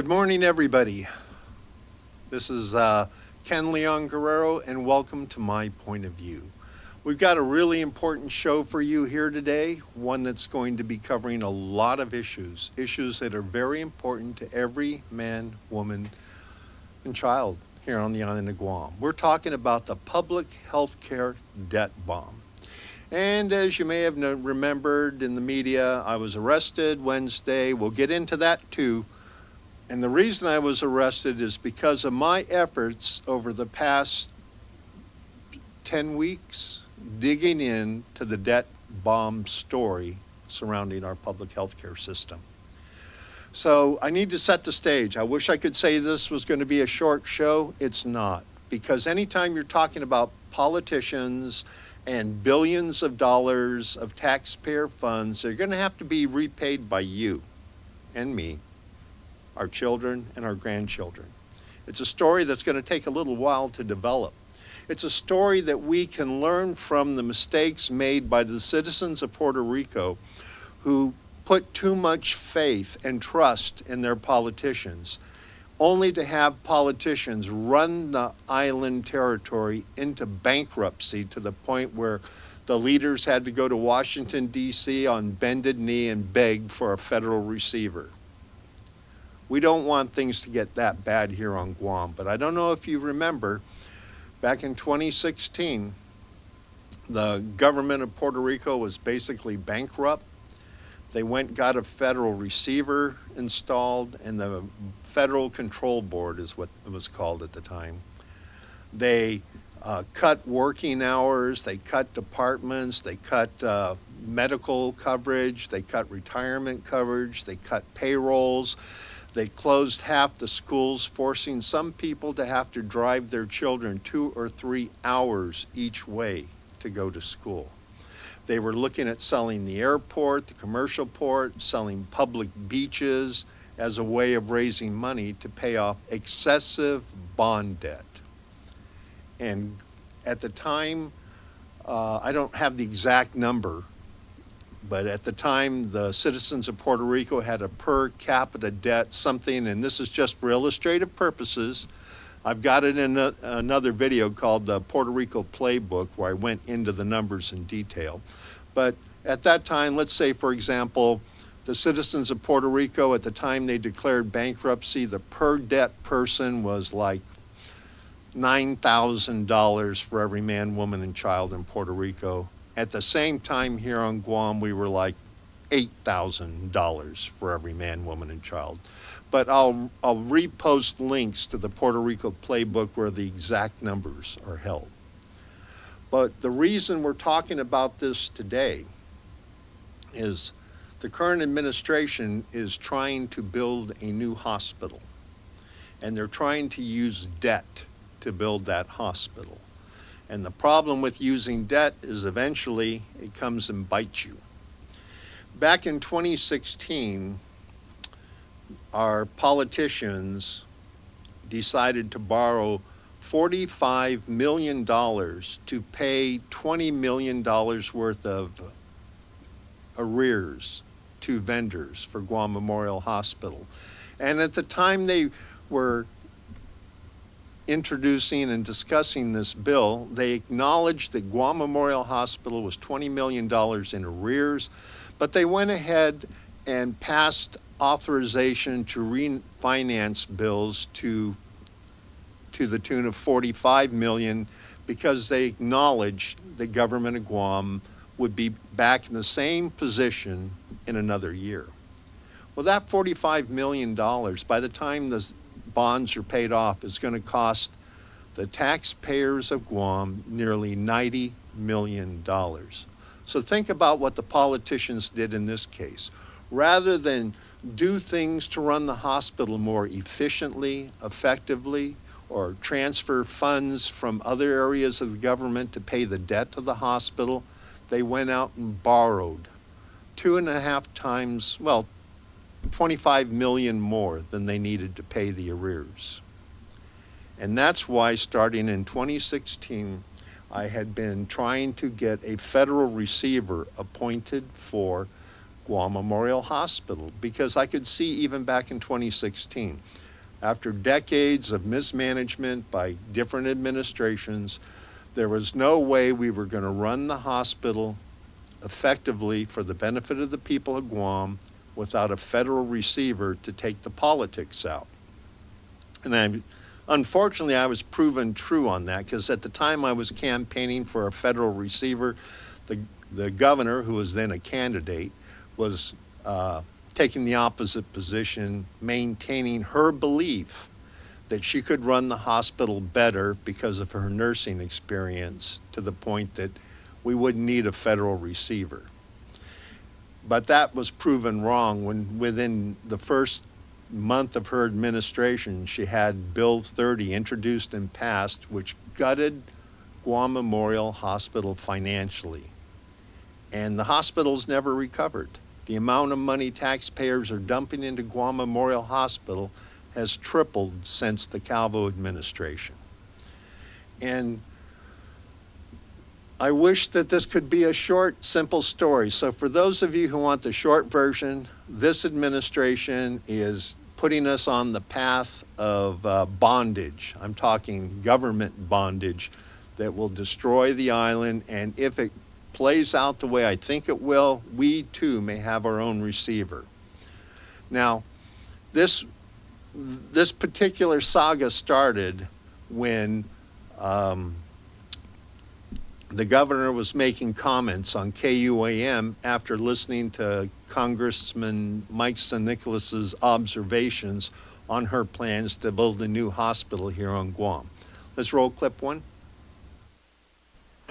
Good morning, everybody. This is Ken Leon Guerrero, and welcome to My Point of View. We've got a really important show for you here today, one that's going to be covering a lot of issues that are very important to every man, woman, and child here on the island of Guam. We're talking about the public health care debt bomb. And as you may have remembered in the media, I was arrested Wednesday. We'll get into that too. And the reason I was arrested is because of my efforts over the past 10 weeks digging into the debt bomb story surrounding our public health care system. So I need to set the stage. I wish I could say this was going to be a short show. It's not. Because anytime you're talking about politicians and billions of dollars of taxpayer funds, they're going to have to be repaid by you and me, our children and our grandchildren. It's a story that's going to take a little while to develop. It's a story that we can learn from the mistakes made by the citizens of Puerto Rico who put too much faith and trust in their politicians, only to have politicians run the island territory into bankruptcy to the point where the leaders had to go to Washington, D.C. on bended knee and beg for a federal receiver. We don't want things to get that bad here on Guam, but I don't know if you remember, back in 2016, the government of Puerto Rico was basically bankrupt. They went and got a federal receiver installed, and the Federal Control Board is what it was called at the time. They cut working hours, they cut departments, they cut medical coverage, they cut retirement coverage, they cut payrolls. They closed half the schools, forcing some people to have to drive their children 2 or 3 hours each way to go to school. They were looking at selling the airport, the commercial port, selling public beaches as a way of raising money to pay off excessive bond debt. And at the time, I don't have the exact number, but at the time, the citizens of Puerto Rico had a per capita debt, something, and this is just for illustrative purposes. I've got it in another video called the Puerto Rico Playbook, where I went into the numbers in detail. But at that time, let's say, for example, the citizens of Puerto Rico, at the time they declared bankruptcy, the per debt person was like $9,000 for every man, woman, and child in Puerto Rico. At the same time here on Guam, we were like $8,000 for every man, woman, and child. But I'll repost links to the Puerto Rico Playbook where the exact numbers are held. But the reason we're talking about this today is the current administration is trying to build a new hospital, and they're trying to use debt to build that hospital. And the problem with using debt is eventually it comes and bites you. Back in 2016, our politicians decided to borrow $45 million to pay $20 million worth of arrears to vendors for Guam Memorial Hospital. And at the time they were introducing and discussing this bill, they acknowledged that Guam Memorial Hospital was $20 million in arrears, but they went ahead and passed authorization to refinance bills to the tune of $45 million because they acknowledged the government of Guam would be back in the same position in another year. Well, that $45 million, by the time the bonds are paid off, is going to cost the taxpayers of Guam nearly $90 million. So think about what the politicians did in this case. Rather than do things to run the hospital more efficiently, effectively, or transfer funds from other areas of the government to pay the debt to the hospital, they went out and borrowed 2.5 times, well, 25 million more than they needed to pay the arrears. And that's why starting in 2016, I had been trying to get a federal receiver appointed for Guam Memorial Hospital, because I could see even back in 2016, after decades of mismanagement by different administrations, there was no way we were going to run the hospital effectively for the benefit of the people of Guam without a federal receiver to take the politics out. And unfortunately, I was proven true on that, because at the time I was campaigning for a federal receiver, the governor, who was then a candidate, was taking the opposite position, maintaining her belief that she could run the hospital better because of her nursing experience, to the point that we wouldn't need a federal receiver. But that was proven wrong when within the first month of her administration, she had Bill 30 introduced and passed, which gutted Guam Memorial Hospital financially. And the hospital's never recovered. The amount of money taxpayers are dumping into Guam Memorial Hospital has tripled since the Calvo administration. And I wish that this could be a short, simple story. So for those of you who want the short version, this administration is putting us on the path of bondage. I'm talking government bondage that will destroy the island, and if it plays out the way I think it will, we too may have our own receiver. Now, this particular saga started when the governor was making comments on KUAM after listening to Congressman Mike San Nicolas's observations on her plans to build a new hospital here on Guam. Let's roll clip one.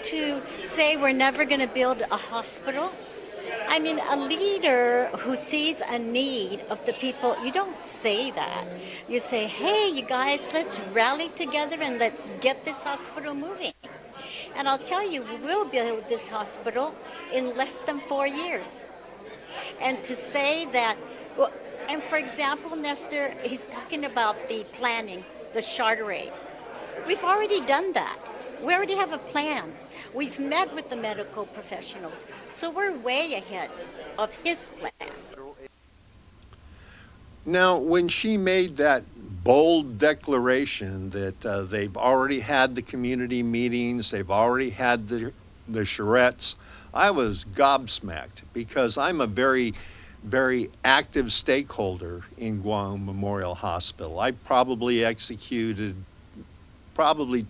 To say we're never going to build a hospital, I mean, a leader who sees a need of the people, you don't say that. You say, hey, you guys, let's rally together and let's get this hospital moving. And I'll tell you, we will build this hospital in less than 4 years. And to say that, well, and for example, Nestor, he's talking about the planning, the charter aid. We've already done that. We already have a plan. We've met with the medical professionals, so we're way ahead of his plan. Now, when she made that bold declaration that they've already had the community meetings, they've already had the charrettes, I was gobsmacked, because I'm a very, very active stakeholder in Guam Memorial Hospital. I probably executed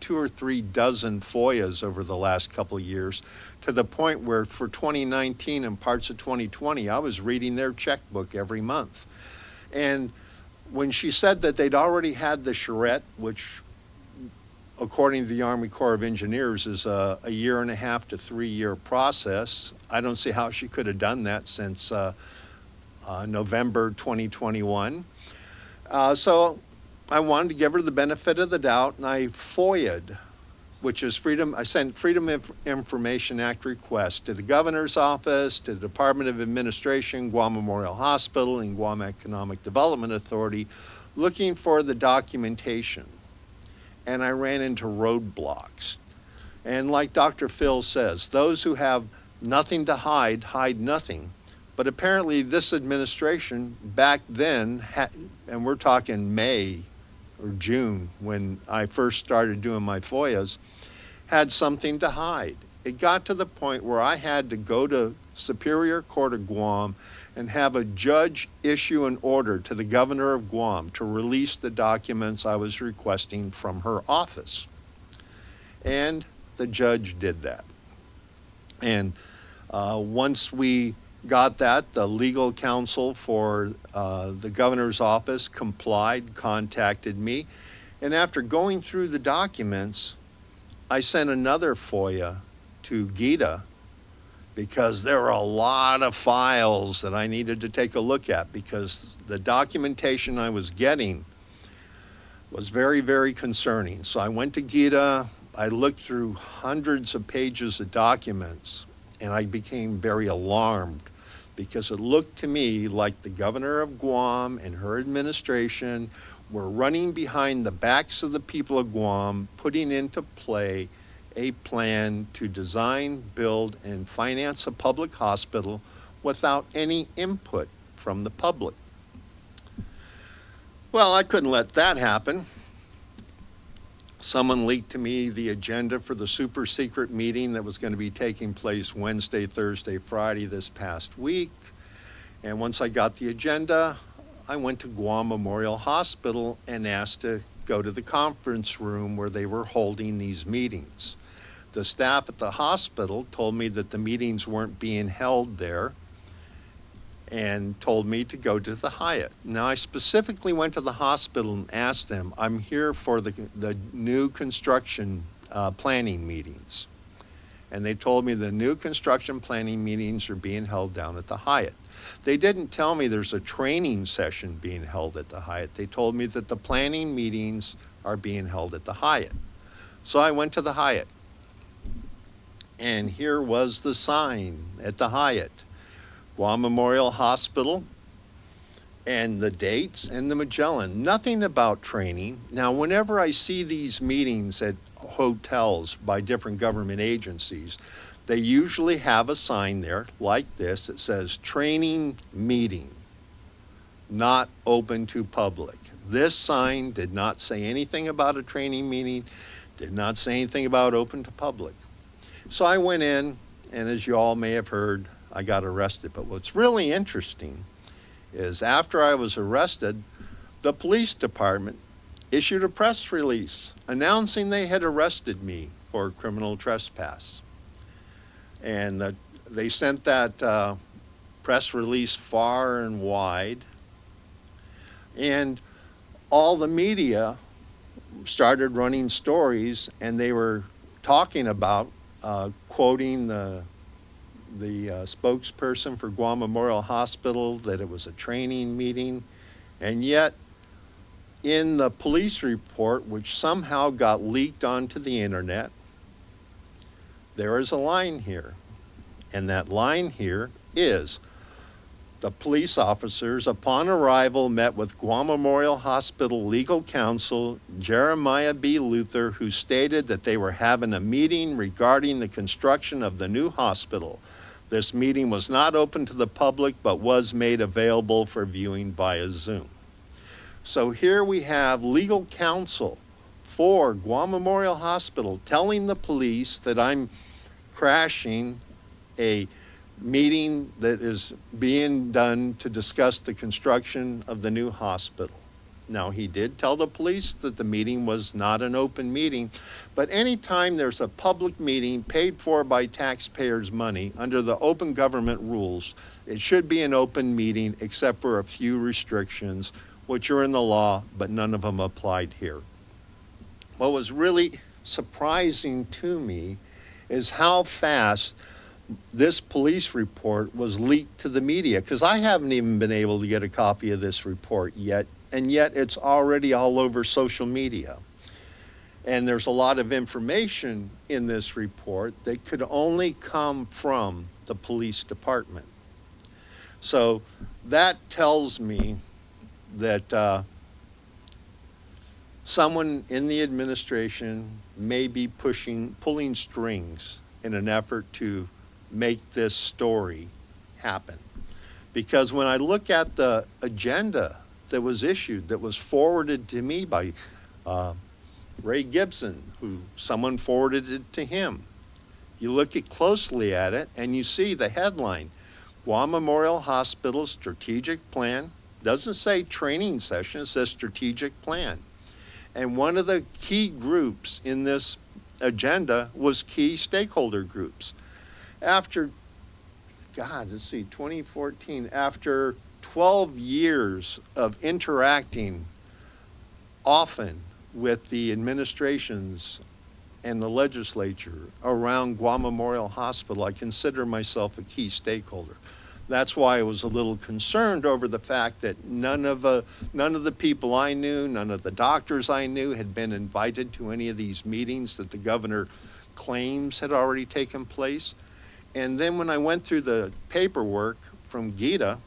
2 or 3 dozen FOIAs over the last couple of years, to the point where for 2019 and parts of 2020, I was reading their checkbook every month. And when she said that they'd already had the charrette, which according to the Army Corps of Engineers is a 1.5 to 3 year process, I don't see how she could have done that since November 2021. So I wanted to give her the benefit of the doubt, and I FOIA'd, which is I sent Freedom of Information Act requests to the governor's office, to the Department of Administration, Guam Memorial Hospital, and Guam Economic Development Authority, looking for the documentation. And I ran into roadblocks. And like Dr. Phil says, those who have nothing to hide, hide nothing. But apparently this administration back then, and we're talking May or June when I first started doing my FOIAs, had something to hide. It got to the point where I had to go to Superior Court of Guam and have a judge issue an order to the governor of Guam to release the documents I was requesting from her office. And the judge did that. And once we got that, the legal counsel for the governor's office complied, contacted me, and after going through the documents, I sent another FOIA to Gita, because there were a lot of files that I needed to take a look at, because the documentation I was getting was very, very concerning. So I went to Gita, I looked through hundreds of pages of documents, and I became very alarmed, because it looked to me like the governor of Guam and her administration were running behind the backs of the people of Guam, putting into play a plan to design, build, and finance a public hospital without any input from the public. Well, I couldn't let that happen. Someone leaked to me the agenda for the super secret meeting that was going to be taking place Wednesday, Thursday, Friday this past week. And once I got the agenda, I went to Guam Memorial Hospital and asked to go to the conference room where they were holding these meetings. The staff at the hospital told me that the meetings weren't being held there and told me to go to the Hyatt. Now, I specifically went to the hospital and asked them, I'm here for the new construction planning meetings. And they told me the new construction planning meetings are being held down at the Hyatt. They didn't tell me there's a training session being held at the Hyatt. They told me that the planning meetings are being held at the Hyatt. So I went to the Hyatt. And here was the sign at the Hyatt. Guam Memorial Hospital, and the dates and the Magellan. Nothing about training. Now, whenever I see these meetings at hotels by different government agencies, they usually have a sign there like this that says training meeting, not open to public. This sign did not say anything about a training meeting, did not say anything about open to public. So I went in, and as you all may have heard, I got arrested. But what's really interesting is after I was arrested, the police department issued a press release announcing they had arrested me for criminal trespass. And they sent that press release far and wide. And all the media started running stories, and they were talking about, quoting the spokesperson for Guam Memorial Hospital, that it was a training meeting. And yet, in the police report, which somehow got leaked onto the internet, there is a line here. And that line here is, the police officers, upon arrival, met with Guam Memorial Hospital legal counsel Jeremiah B. Luther, who stated that they were having a meeting regarding the construction of the new hospital. This meeting was not open to the public, but was made available for viewing via Zoom. So here we have legal counsel for Guam Memorial Hospital telling the police that I'm crashing a meeting that is being done to discuss the construction of the new hospital. Now, he did tell the police that the meeting was not an open meeting, but anytime there's a public meeting paid for by taxpayers' money under the open government rules, it should be an open meeting except for a few restrictions, which are in the law, but none of them applied here. What was really surprising to me is how fast this police report was leaked to the media, because I haven't even been able to get a copy of this report yet, and yet it's already all over social media. And there's a lot of information in this report that could only come from the police department. So that tells me that someone in the administration may be pulling strings in an effort to make this story happen. Because when I look at the agenda that was issued, that was forwarded to me by Ray Gibson, who someone forwarded it to him, you look closely at it and you see the headline, Guam Memorial Hospital Strategic Plan. Doesn't say training session, it says strategic plan. And one of the key groups in this agenda was key stakeholder groups. After, 2014, after 12 years of interacting often with the administrations and the legislature around Guam Memorial Hospital, I consider myself a key stakeholder. That's why I was a little concerned over the fact that none of the people I knew, none of the doctors I knew had been invited to any of these meetings that the governor claims had already taken place. And then when I went through the paperwork from Gita,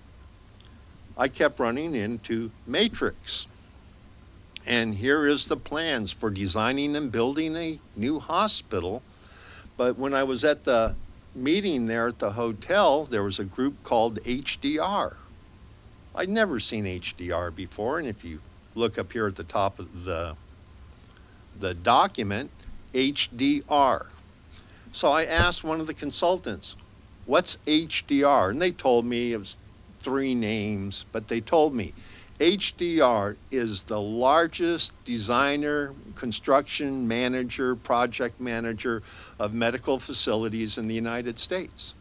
I kept running into Matrix. And here is the plans for designing and building a new hospital. But when I was at the meeting there at the hotel, there was a group called HDR. I'd never seen HDR before, and if you look up here at the top of the document, HDR. So I asked one of the consultants, what's HDR? And they told me it was 3 names, but they told me HDR is the largest designer, construction manager, project manager of medical facilities in the United States.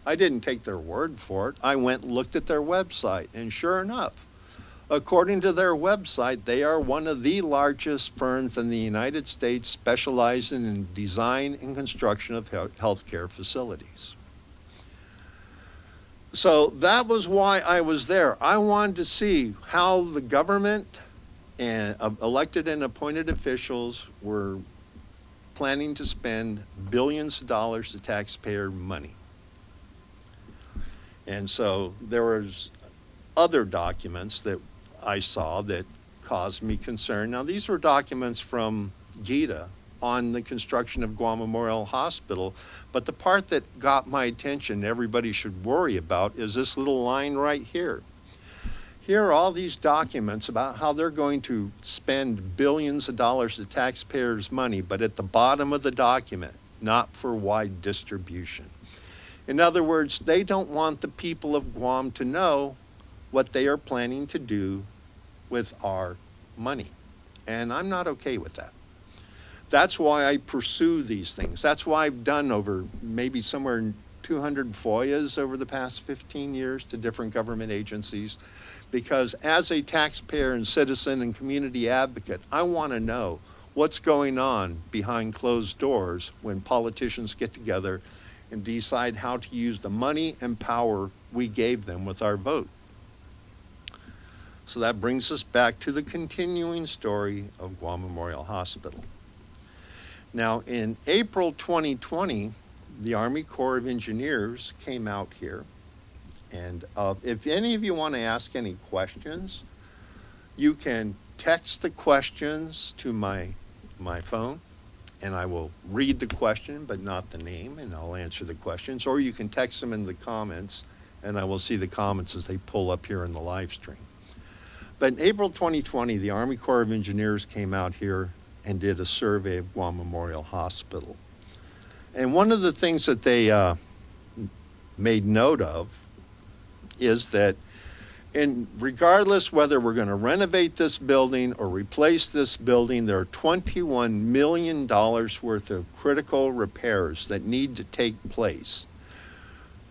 I didn't take their word for it. I went and looked at their website, and sure enough, according to their website, they are one of the largest firms in the United States specializing in design and construction of healthcare facilities. So that was why I was there. I wanted to see how the government and elected and appointed officials were planning to spend billions of dollars of taxpayer money. And so there was other documents that I saw that caused me concern. Now, these were documents from GITA on the construction of Guam Memorial Hospital, but the part that got my attention, everybody should worry about, is this little line right here. Here are all these documents about how they're going to spend billions of dollars of taxpayers' money, but at the bottom of the document, not for wide distribution. In other words, they don't want the people of Guam to know what they are planning to do with our money. And I'm not okay with that. That's why I pursue these things. That's why I've done over maybe somewhere in 200 FOIAs over the past 15 years to different government agencies, because as a taxpayer and citizen and community advocate, I want to know what's going on behind closed doors when politicians get together and decide how to use the money and power we gave them with our vote. So that brings us back to the continuing story of Guam Memorial Hospital. Now, in April 2020, the Army Corps of Engineers came out here, and if any of you want to ask any questions, you can text the questions to my phone, and I will read the question, but not the name, and I'll answer the questions. Or you can text them in the comments, and I will see the comments as they pull up here in the live stream. But in April 2020, the Army Corps of Engineers came out here and did a survey of Guam Memorial Hospital. And one of the things that they made note of is that regardless whether we're going to renovate this building or replace this building, there are $21 million worth of critical repairs that need to take place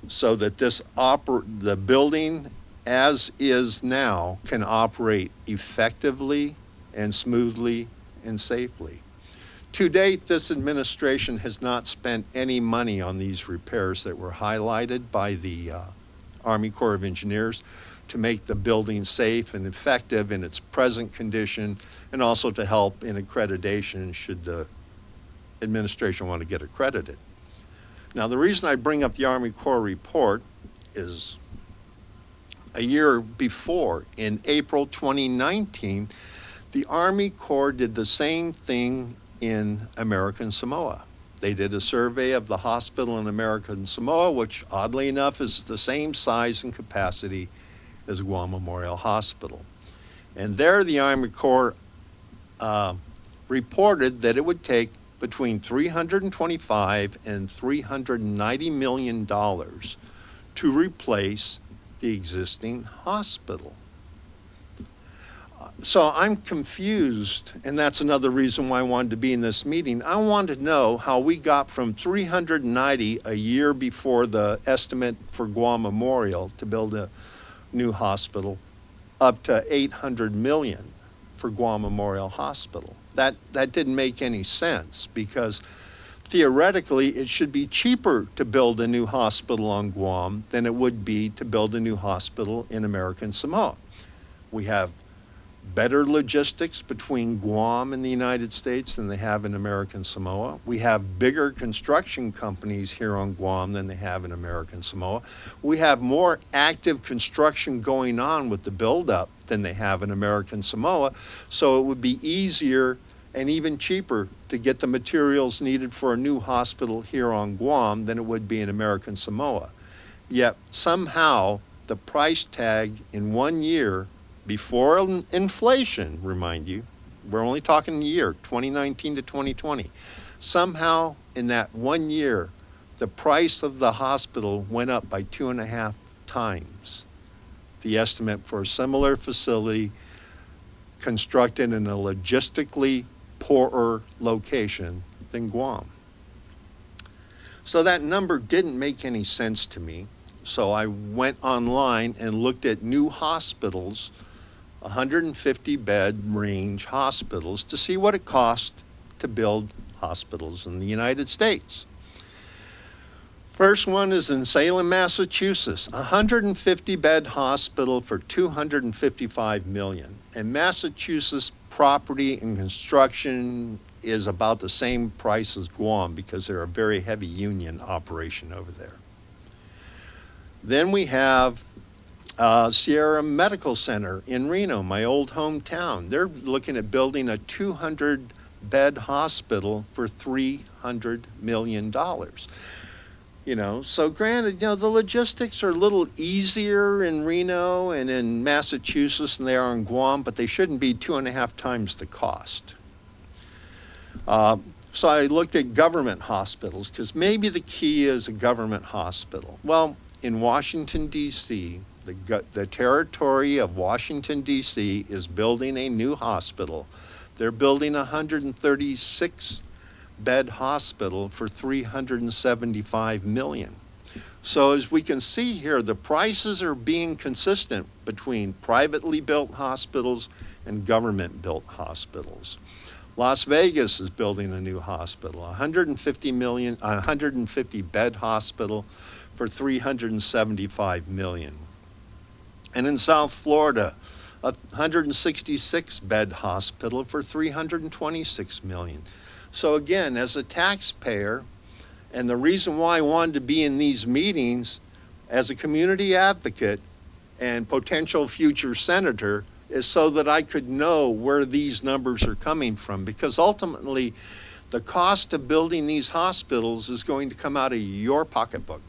so that the building as is now can operate effectively and smoothly and safely. To date, this administration has not spent any money on these repairs that were highlighted by the Army Corps of Engineers to make the building safe and effective in its present condition, and also to help in accreditation should the administration want to get accredited. Now, the reason I bring up the Army Corps report is a year before, in April 2019, the Army Corps did the same thing in American Samoa. They did a survey of the hospital in American Samoa, which oddly enough is the same size and capacity as Guam Memorial Hospital. And there the Army Corps reported that it would take between $325 and $390 million to replace the existing hospital. So I'm confused, and that's another reason why I wanted to be in this meeting. I wanted to know how we got from 390 a year before the estimate for Guam Memorial to build a new hospital up to 800 million for Guam Memorial Hospital. That didn't make any sense, because theoretically it should be cheaper to build a new hospital on Guam than it would be to build a new hospital in American Samoa. We have better logistics between Guam and the United States than they have in American Samoa. We have bigger construction companies here on Guam than they have in American Samoa. We have more active construction going on with the buildup than they have in American Samoa. So it would be easier and even cheaper to get the materials needed for a new hospital here on Guam than it would be in American Samoa. Yet somehow the price tag in 1 year before inflation, remind you, we're only talking a year, 2019 to 2020. Somehow in that 1 year, the price of the hospital went up by 2.5 times the estimate for a similar facility constructed in a logistically poorer location than Guam. So that number didn't make any sense to me. So I went online and looked at new hospitals, 150 bed range hospitals, to see what it cost to build hospitals in the United States. First one is in Salem, Massachusetts, 150 bed hospital for $255 million. And Massachusetts property and construction is about the same price as Guam because they're a very heavy union operation over there. Then we have Sierra Medical Center in Reno, my old hometown. They're looking at building a 200-bed hospital for $300 million. You know, so granted, you know, the logistics are a little easier in Reno and in Massachusetts than they are in Guam, but they shouldn't be 2.5 times the cost. So I looked at government hospitals because maybe the key is a government hospital. Well, in Washington, D.C., the territory of Washington, D.C. is building a new hospital. They're building a 136-bed hospital for $375 million. So as we can see here, the prices are being consistent between privately built hospitals and government-built hospitals. Las Vegas is building a new hospital, 150-bed hospital for $375 million. And in South Florida, a 166-bed hospital for $326 million. So again, as a taxpayer, and the reason why I wanted to be in these meetings as a community advocate and potential future senator is so that I could know where these numbers are coming from, because ultimately the cost of building these hospitals is going to come out of your pocketbook,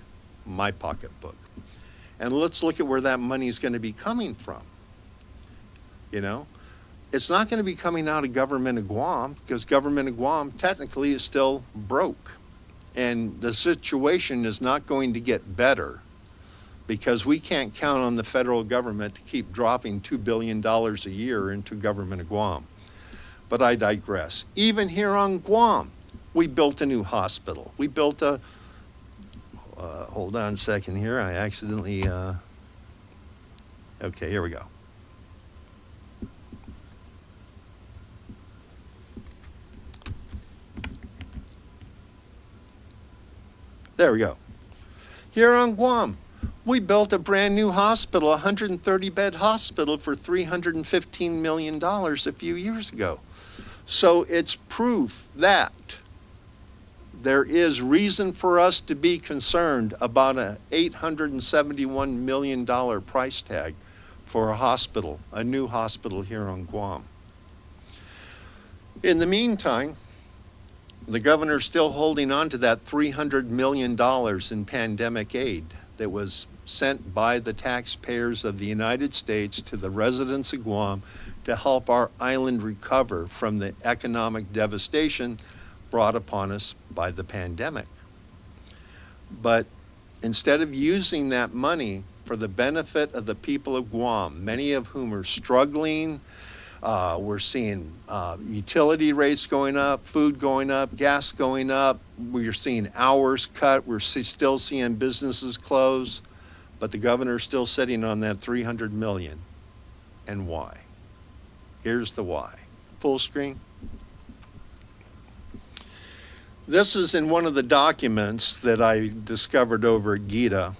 my pocketbook. And let's look at where that money is going to be coming from. You know, it's not going to be coming out of government of Guam, because government of Guam technically is still broke. And the situation is not going to get better because we can't count on the federal government to keep dropping $2 billion a year into government of Guam. But I digress. Even here on Guam, we built a new hospital. We built a, hold on a second here. I accidentally, okay, here we go. There we go. Here on Guam, we built a brand new hospital, a 130-bed hospital for $315 million a few years ago. So it's proof that there is reason for us to be concerned about an $871 million price tag for a hospital, a new hospital here on Guam. In the meantime, the governor's still holding on to that $300 million in pandemic aid that was sent by the taxpayers of the United States to the residents of Guam to help our island recover from the economic devastation brought upon us by the pandemic. But instead of using that money for the benefit of the people of Guam, many of whom are struggling, we're seeing utility rates going up, food going up, gas going up. We're seeing hours cut. We're still seeing businesses close. But the governor's still sitting on that $300 million. And why? Here's the why. Full screen. This is in one of the documents that I discovered over at Gita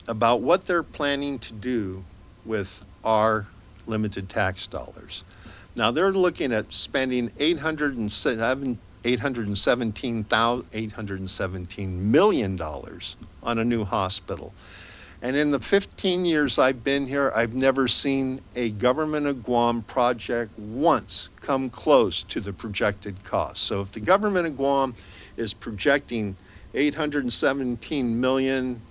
about what they're planning to do with our limited tax dollars. Now they're looking at spending $817 million on a new hospital. And in the 15 years I've been here, I've never seen a government of Guam project once come close to the projected cost. So if the government of Guam is projecting 817 million,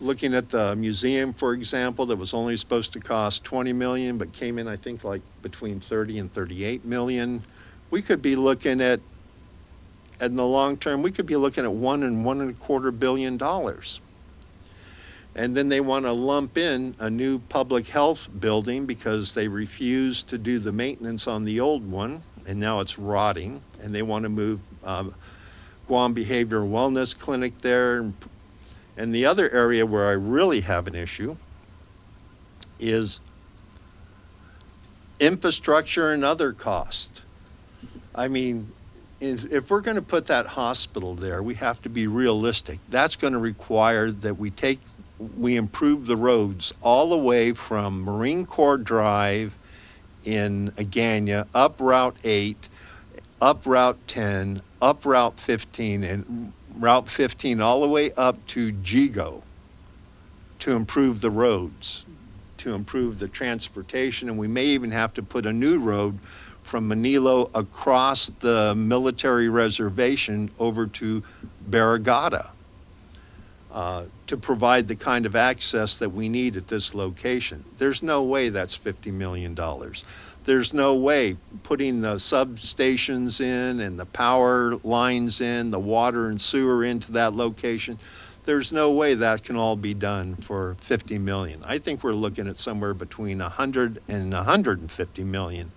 looking at the museum, for example, that was only supposed to cost 20 million, but came in, I think, like between 30 and 38 million, we could be looking at, in the long term, we could be looking at $1.25 billion. And then they want to lump in a new public health building because they refused to do the maintenance on the old one, and now it's rotting, and they want to move Guam Behavioral Wellness Clinic there. And the other area where I really have an issue is infrastructure and other costs. I mean, if we're going to put that hospital there, we have to be realistic. That's going to require that we improve the roads all the way from Marine Corps Drive in Agana, up Route 8, up Route 10, up Route 15, and Route 15 all the way up to Jigo to improve the roads, to improve the transportation, and we may even have to put a new road from Manilo across the military reservation over to Barragata to provide the kind of access that we need at this location. There's no way that's $50 million. There's no way putting the substations in and the power lines in, the water and sewer into that location. There's no way that can all be done for 50 million. I think we're looking at somewhere between 100 and 150 million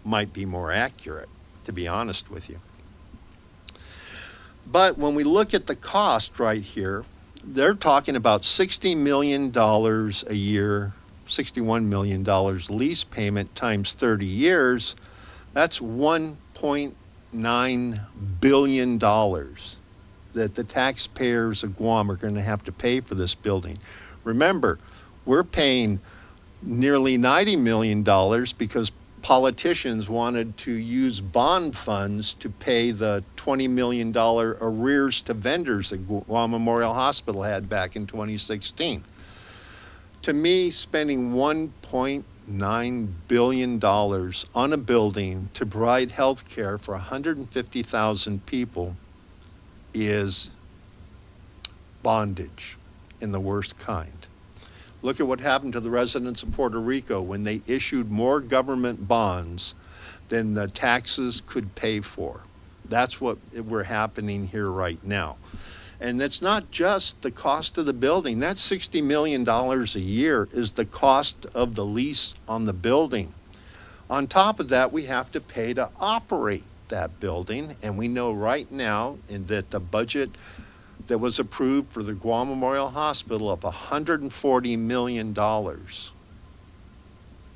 might be more accurate, to be honest with you. But when we look at the cost right here, they're talking about $60 million a year, $61 million lease payment times 30 years. That's $1.9 billion that the taxpayers of Guam are going to have to pay for this building. Remember, we're paying nearly $90 million because politicians wanted to use bond funds to pay the $20 million arrears to vendors that Guam Memorial Hospital had back in 2016. To me, spending $1.9 billion on a building to provide health care for 150,000 people is bondage in the worst kind. Look at what happened to the residents of Puerto Rico when they issued more government bonds than the taxes could pay for. That's what we're happening here right now. And that's not just the cost of the building. That $60 million a year is the cost of the lease on the building. On top of that, we have to pay to operate that building. And we know right now that the budget that was approved for the Guam Memorial Hospital of $140 million.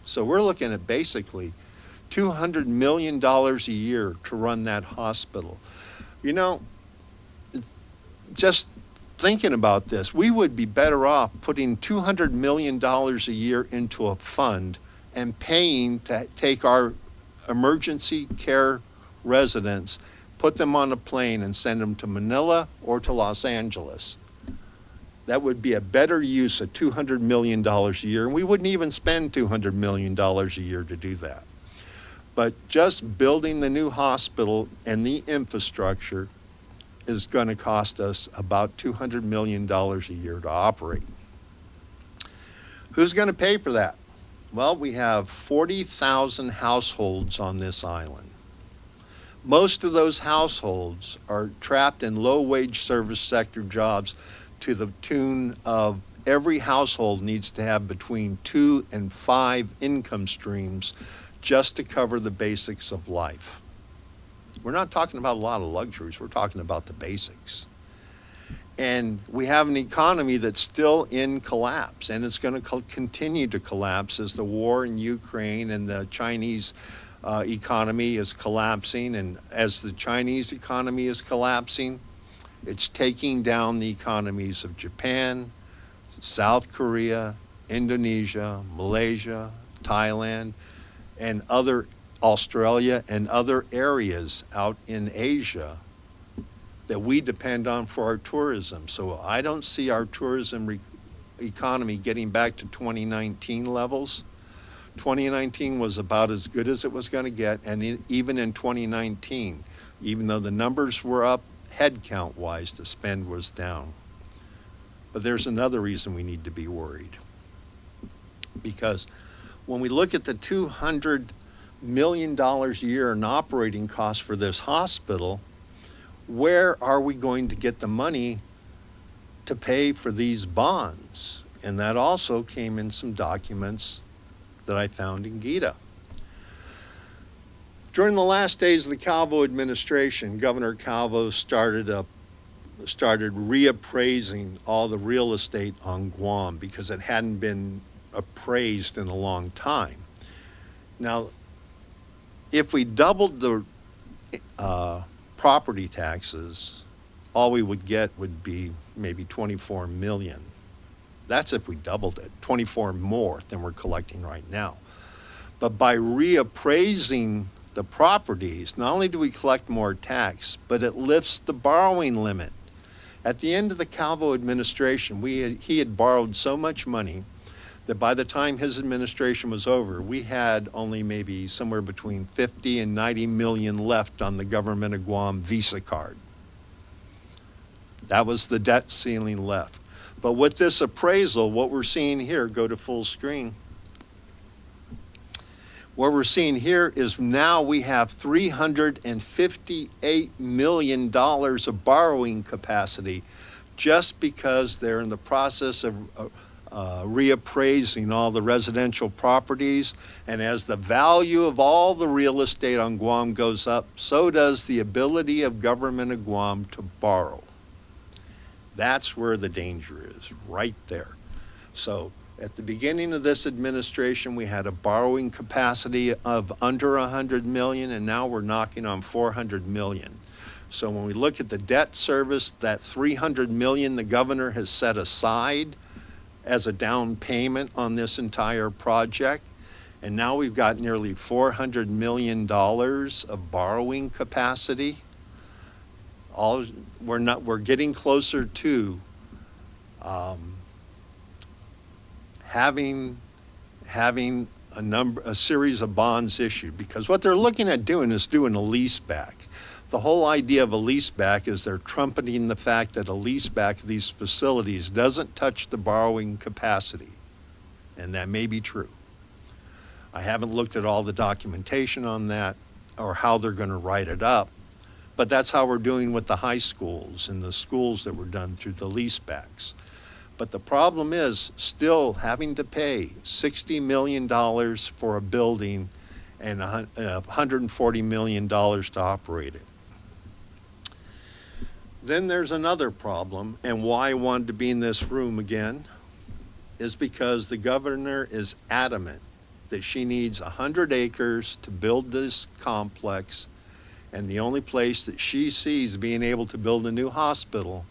So we're looking at basically $200 million a year to run that hospital. You know, just thinking about this, we would be better off putting $200 million a year into a fund and paying to take our emergency care residents, put them on a plane and send them to Manila or to Los Angeles. That would be a better use of $200 million a year, and we wouldn't even spend $200 million a year to do that. But just building the new hospital and the infrastructure is going to cost us about $200 million a year to operate. Who's going to pay for that? Well, we have 40,000 households on this island. Most of those households are trapped in low-wage service sector jobs to the tune of every household needs to have between 2 and 5 income streams just to cover the basics of life. We're not talking about a lot of luxuries. We're talking about the basics. And we have an economy that's still in collapse, and it's going to continue to collapse as the war in Ukraine and the Chinese economy is collapsing. And as the Chinese economy is collapsing, it's taking down the economies of Japan, South Korea, Indonesia, Malaysia, Thailand, and Australia and other areas out in Asia that we depend on for our tourism. So I don't see our tourism economy getting back to 2019 levels. 2019 was about as good as it was going to get, and even in 2019, even though the numbers were up, head count wise, the spend was down. But there's another reason we need to be worried. Because when we look at the $200 million a year in operating costs for this hospital, where are we going to get the money to pay for these bonds? And that also came in some documents that I found in Gita. During the last days of the Calvo administration, Governor Calvo started reappraising all the real estate on Guam because it hadn't been appraised in a long time. Now, if we doubled the property taxes, all we would get would be maybe 24 million. That's if we doubled it, 24 more than we're collecting right now. But by reappraising the properties, not only do we collect more tax, but it lifts the borrowing limit. At the end of the Calvo administration, he had borrowed so much money that by the time his administration was over, we had only maybe somewhere between 50 and 90 million left on the government of Guam Visa card. That was the debt ceiling left. But with this appraisal, what we're seeing here, go to full screen. What we're seeing here is now we have $358 million of borrowing capacity just because they're in the process of reappraising all the residential properties. And as the value of all the real estate on Guam goes up, so does the ability of government of Guam to borrow. That's where the danger is, right there. So at the beginning of this administration, we had a borrowing capacity of under 100 million, and now we're knocking on 400 million. So when we look at the debt service, that 300 million the governor has set aside as a down payment on this entire project, and now we've got nearly $400 million of borrowing capacity. We're getting closer to having a series of bonds issued, because what they're looking at doing is doing a lease back. The whole idea of a lease back is they're trumpeting the fact that a lease back of these facilities doesn't touch the borrowing capacity, and that may be true. I haven't looked at all the documentation on that or how they're going to write it up. But that's how we're doing with the high schools and the schools that were done through the leasebacks. But the problem is still having to pay $60 million for a building and $140 million to operate it. Then there's another problem, and why I wanted to be in this room again is because the governor is adamant that she needs 100 acres to build this complex. And the only place that she sees being able to build a new hospital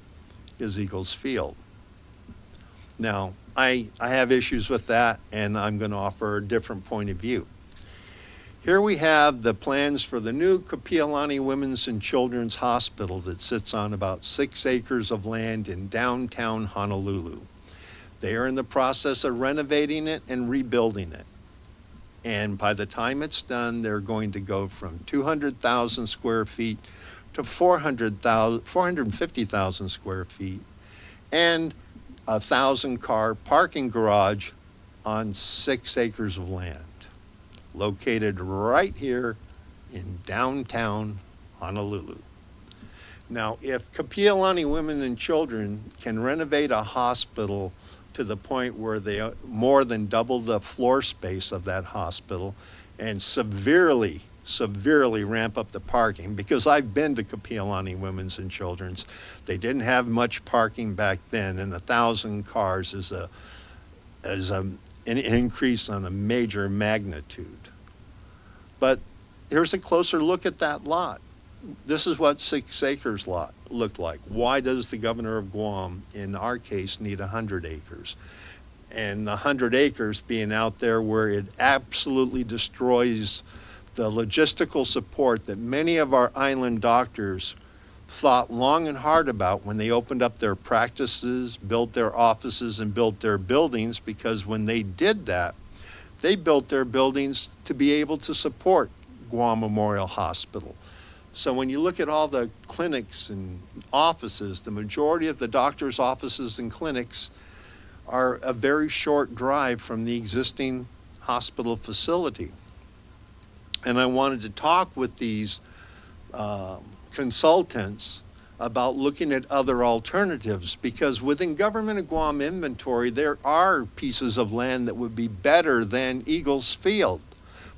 is Eagles Field. Now, I have issues with that, and I'm going to offer a different point of view. Here we have the plans for the new Kapiolani Women's and Children's Hospital that sits on about 6 acres of land in downtown Honolulu. They are in the process of renovating it and rebuilding it. And by the time it's done, they're going to go from 200,000 square feet to 450,000 square feet and a 1,000-car parking garage on 6 acres of land, located right here in downtown Honolulu. Now, if Kapiolani Women and Children can renovate a hospital to the point where they more than double the floor space of that hospital and severely ramp up the parking, because I've been to Kapiolani Women's and Children's. They didn't have much parking back then, and 1,000 cars is an increase on a major magnitude. But here's a closer look at that lot. This is what 6 acres lot looked like. Why does the governor of Guam, in our case, need 100 acres? And the 100 acres being out there where it absolutely destroys the logistical support that many of our island doctors thought long and hard about when they opened up their practices, built their offices, and built their buildings, because when they did that, they built their buildings to be able to support Guam Memorial Hospital. So when you look at all the clinics and offices, the majority of the doctors' offices and clinics are a very short drive from the existing hospital facility. And I wanted to talk with these consultants about looking at other alternatives, because within Government of Guam inventory, there are pieces of land that would be better than Eagles Field.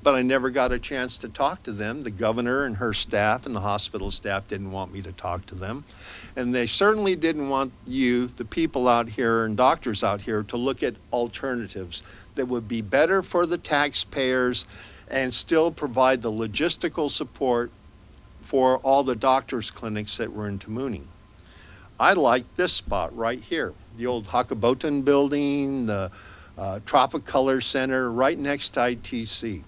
But I never got a chance to talk to them. The governor and her staff and the hospital staff didn't want me to talk to them. And they certainly didn't want you, the people out here and doctors out here, to look at alternatives that would be better for the taxpayers and still provide the logistical support for all the doctors' clinics that were in Tamuning. I like this spot right here, the old Hakabotan building, the Tropicolor Center, right next to ITC.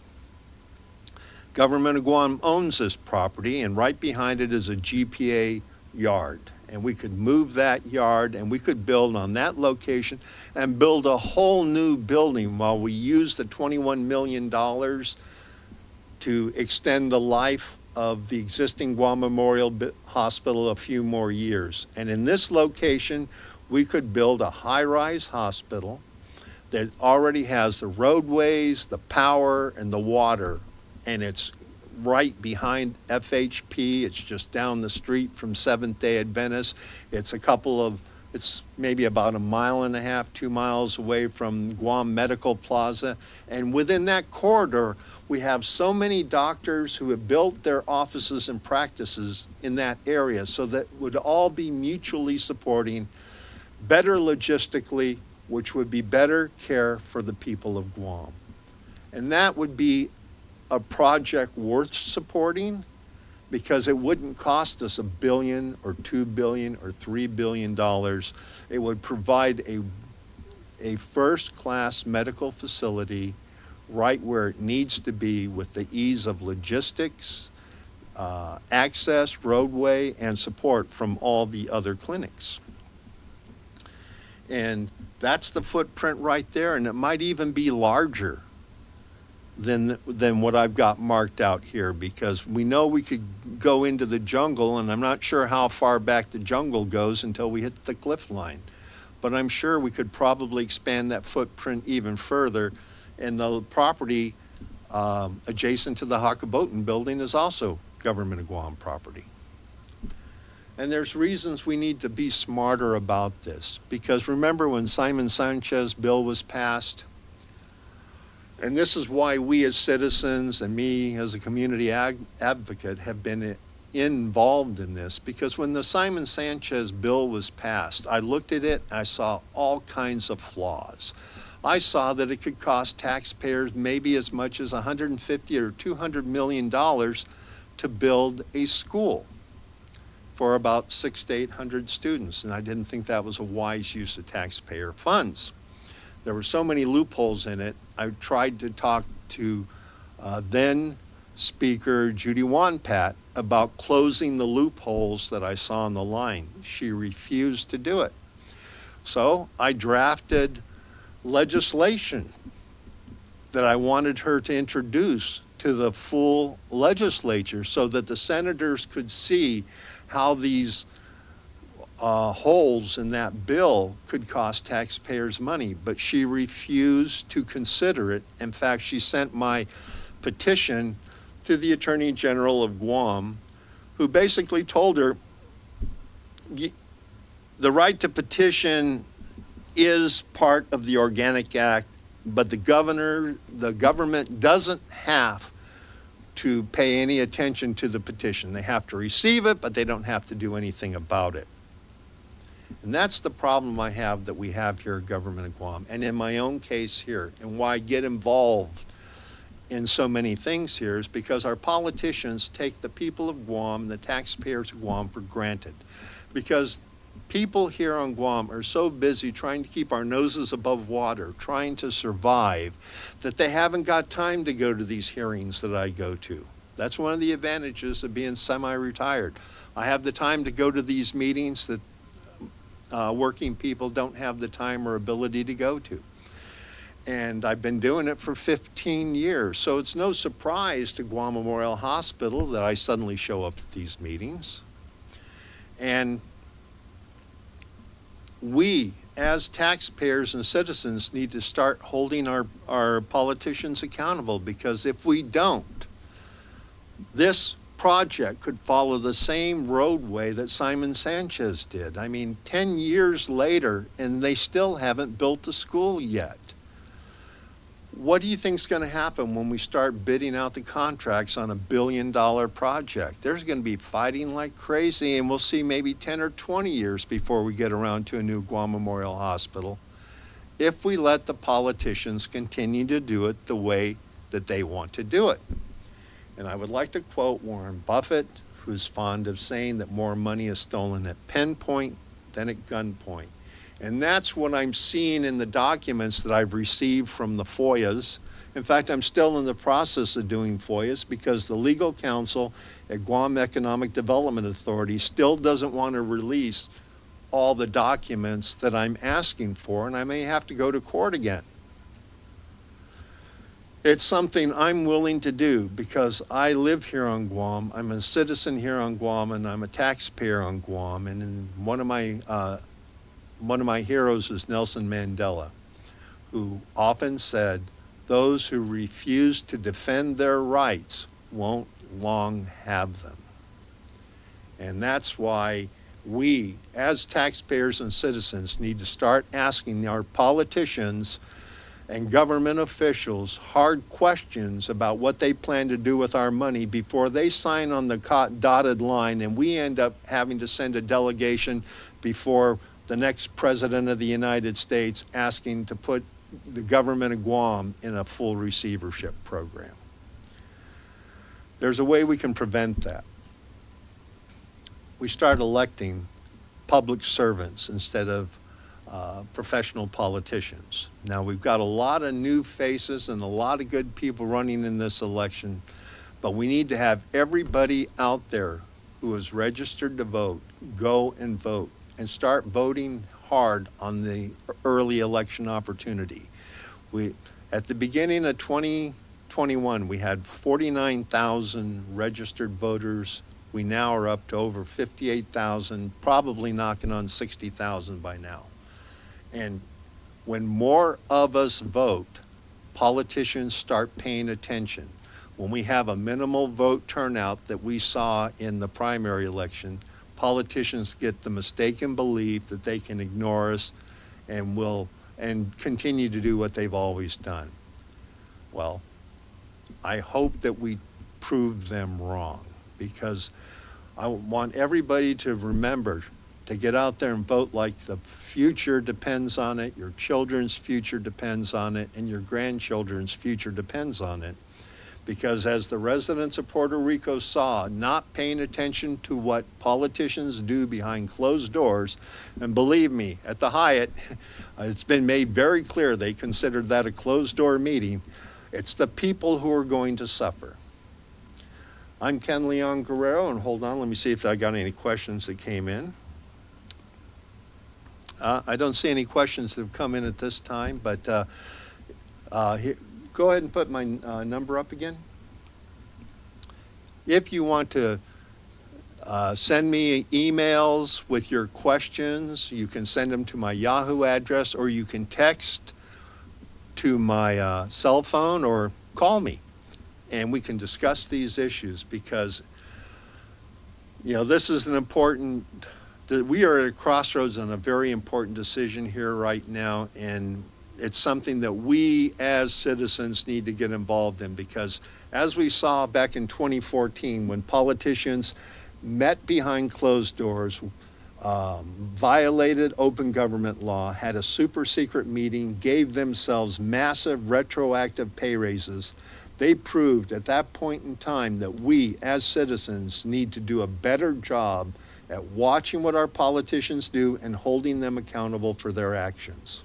Government of Guam owns this property, and right behind it is a GPA yard. And we could move that yard, and we could build on that location and build a whole new building while we use the $21 million to extend the life of the existing Guam Memorial Hospital a few more years. And in this location, we could build a high-rise hospital that already has the roadways, the power, and the water. And it's right behind FHP. It's just down the street from Seventh-day Adventist. It's maybe about 1.5 miles, 2 miles away from Guam Medical Plaza. And within that corridor, we have so many doctors who have built their offices and practices in that area, so that would all be mutually supporting, better logistically, which would be better care for the people of Guam. And that would be a project worth supporting, because it wouldn't cost us $1 billion or $2 billion or $3 billion. It would provide a first-class medical facility right where it needs to be, with the ease of logistics, access, roadway, and support from all the other clinics. And that's the footprint right there, and it might even be larger than what I've got marked out here, because we know we could go into the jungle, and I'm not sure how far back the jungle goes until we hit the cliff line. But I'm sure we could probably expand that footprint even further. And the property adjacent to the Hakabotan building is also Government of Guam property. And there's reasons we need to be smarter about this, because remember when Simon Sanchez bill was passed? And this is why we as citizens and me as a community advocate have been involved in this, because when the Simon Sanchez bill was passed, I looked at it, I saw all kinds of flaws. I saw that it could cost taxpayers maybe as much as $150 or $200 million to build a school for about 600 to 800 students, and I didn't think that was a wise use of taxpayer funds. There were so many loopholes in it. I tried to talk to then Speaker Judy Wanpat about closing the loopholes that I saw on the line. She refused to do it. So I drafted legislation that I wanted her to introduce to the full legislature, so that the senators could see how these holes in that bill could cost taxpayers money. But she refused to consider it. In fact, she sent my petition to the Attorney General of Guam, who basically told her the right to petition is part of the Organic Act, but the government doesn't have to pay any attention to the petition. They have to receive it, but they don't have to do anything about it. And that's the problem I have that we have here at Government of Guam, and in my own case here, and why I get involved in so many things here is because our politicians take the people of Guam, the taxpayers of Guam, for granted. Because people here on Guam are so busy trying to keep our noses above water, trying to survive, that they haven't got time to go to these hearings that I go to. That's one of the advantages of being semi-retired. I have the time to go to these meetings that working people don't have the time or ability to go to. And I've been doing it for 15 years. So it's no surprise to Guam Memorial Hospital that I suddenly show up at these meetings. And we, as taxpayers and citizens, need to start holding our politicians accountable, because if we don't, this project could follow the same roadway that Simon Sanchez did. I mean, 10 years later, and they still haven't built the school yet. What do you think is going to happen when we start bidding out the contracts on $1 billion project? There's going to be fighting like crazy, and we'll see maybe 10 or 20 years before we get around to a new Guam Memorial Hospital, if we let the politicians continue to do it the way that they want to do it. And I would like to quote Warren Buffett, who's fond of saying that more money is stolen at pinpoint than at gunpoint. And that's what I'm seeing in the documents that I've received from the FOIAs. In fact, I'm still in the process of doing FOIAs because the legal counsel at Guam Economic Development Authority still doesn't want to release all the documents that I'm asking for, and I may have to go to court again. It's something I'm willing to do because I live here on Guam. I'm a citizen here on Guam, and I'm a taxpayer on Guam. And one of my heroes is Nelson Mandela, who often said, "Those who refuse to defend their rights won't long have them." And that's why we, as taxpayers and citizens, need to start asking our politicians and government officials hard questions about what they plan to do with our money before they sign on the dotted line and we end up having to send a delegation before the next president of the United States asking to put the government of Guam in a full receivership program. There's a way we can prevent that. We start electing public servants instead of professional politicians. Now, we've got a lot of new faces and a lot of good people running in this election, but we need to have everybody out there who is registered to vote go and vote and start voting hard on the early election opportunity. At the beginning of 2021, we had 49,000 registered voters. We now are up to over 58,000, probably knocking on 60,000 by now. And when more of us vote, politicians start paying attention. When we have a minimal vote turnout that we saw in the primary election, politicians get the mistaken belief that they can ignore us and continue to do what they've always done. Well, I hope that we prove them wrong, because I want everybody to remember to get out there and vote like the future depends on it, your children's future depends on it, and your grandchildren's future depends on it. Because as the residents of Puerto Rico saw, not paying attention to what politicians do behind closed doors, and believe me, at the Hyatt, it's been made very clear they considered that a closed door meeting. It's the people who are going to suffer. I'm Ken Leon Guerrero, and hold on, let me see if I got any questions that came in. I don't see any questions that have come in at this time, but go ahead and put my number up again. If you want to send me emails with your questions, you can send them to my Yahoo address, or you can text to my cell phone or call me, and we can discuss these issues, because this is an important. We are at a crossroads on a very important decision here right now, and it's something that we as citizens need to get involved in, because as we saw back in 2014, when politicians met behind closed doors, violated open government law, had a super secret meeting, gave themselves massive retroactive pay raises, they proved at that point in time that we as citizens need to do a better job at watching what our politicians do and holding them accountable for their actions.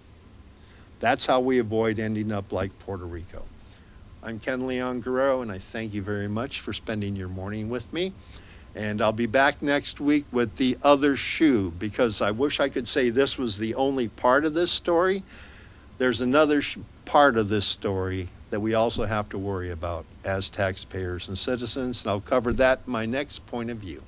That's how we avoid ending up like Puerto Rico. I'm Ken Leon Guerrero, and I thank you very much for spending your morning with me. And I'll be back next week with the other shoe, because I wish I could say this was the only part of this story. There's another part of this story that we also have to worry about as taxpayers and citizens, and I'll cover that in my next point of view.